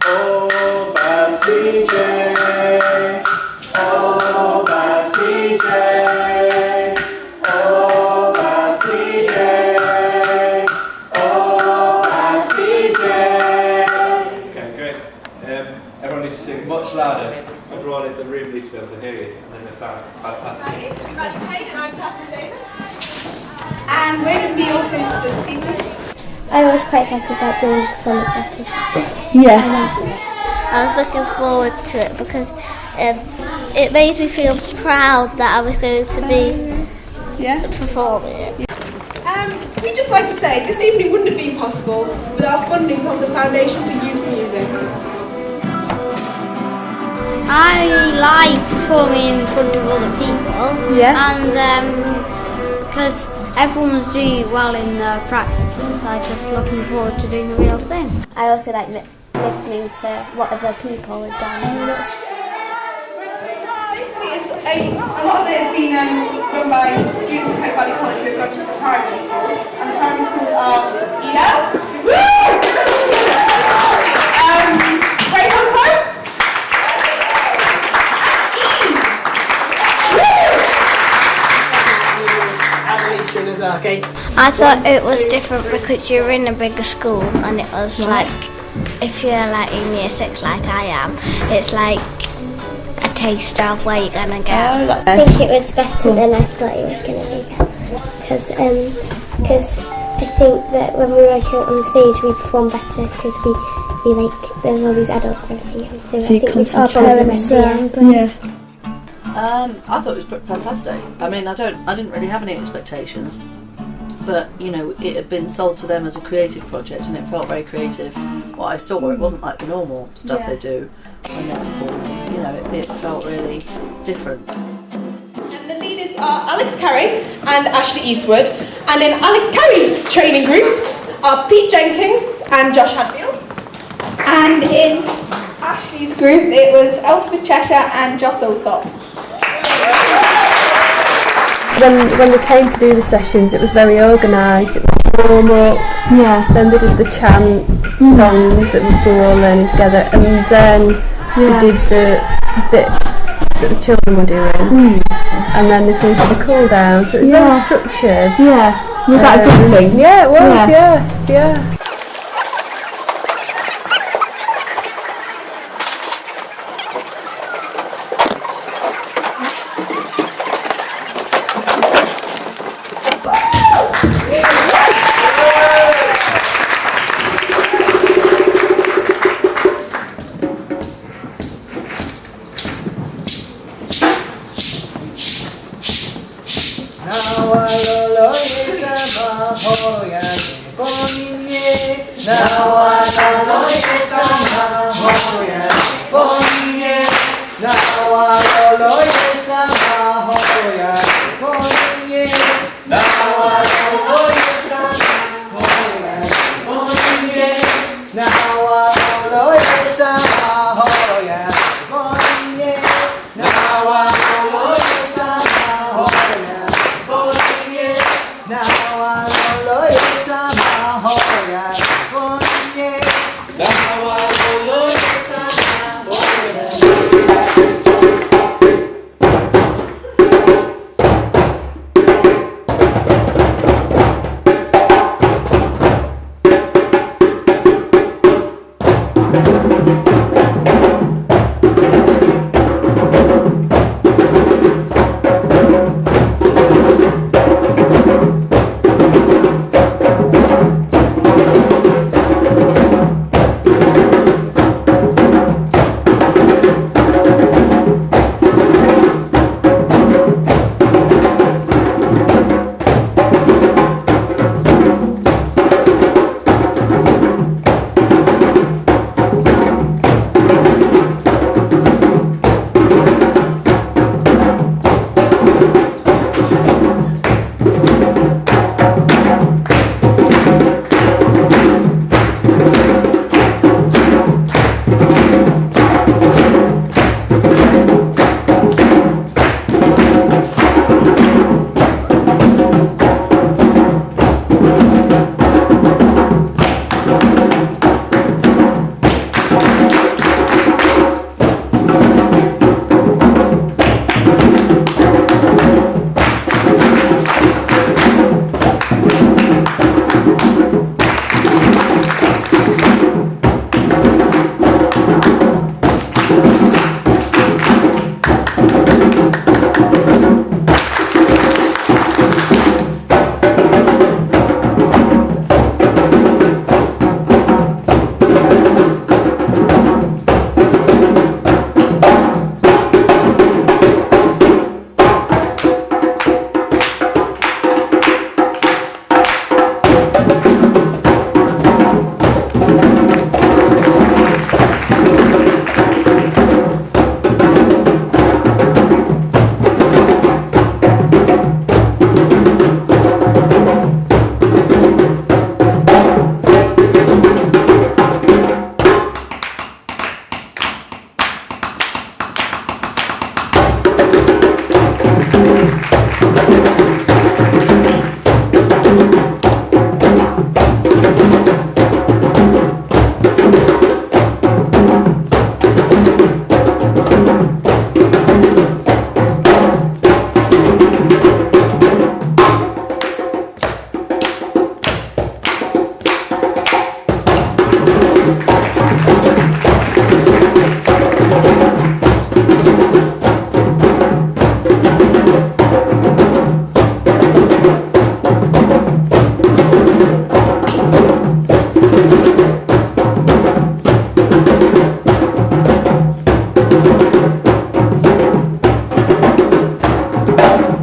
Oh, Bessie J. Oh, Bessie J. Oh, Bessie J. Oh, Bessie J. Okay, great. Everyone needs to sing much louder. Everyone in the room needs to be able to hear you. And then the sound. Fantastic. It's Maddie Payne and I'm Catherine Davis. And we're going to be your hosts for this evening. I was quite excited about doing the performance after. Yeah. I was looking forward to it because it made me feel proud that I was going to be performing it. We'd just like to say this evening wouldn't have been possible without funding from the Foundation for Youth Music. I like performing in front of other people. Yeah. And because everyone was doing well in the practices, I'm just looking forward to doing the real thing. I also like listening to what other people have done. Basically, a lot of it has been done by students at Cape Valley College who have gone to the primary schools, and the primary schools are Ida, Great Home, I thought it was different because you're in a bigger school and it was like, if you're like in year 6 like I am, it's like a taste of where you're going to go. I think it was better than I thought it was going to be, because I think that when we were on stage we performed better because we like, there's all these adults and everything, so I think we performed better. Yeah. I thought it was fantastic. I mean, I didn't really have any expectations, but you know, it had been sold to them as a creative project, and it felt very creative. What I saw, it wasn't like the normal stuff they do when they're performing. You know, it felt really different. And the leaders are Alex Carey and Ashley Eastwood, and in Alex Carey's training group are Pete Jenkins and Josh Hadfield, and in Ashley's group it was Elspeth Cheshire and Joss Alsop. When they came to do the sessions, it was very organised. It was warm up. Yeah. Then they did the chant songs that we were all learning together, and then they did the bits that the children were doing, and then they finished the cool down. So it was very structured. Yeah. Was that a good thing? Yeah, it was. Yes. Yeah.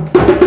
Thank you.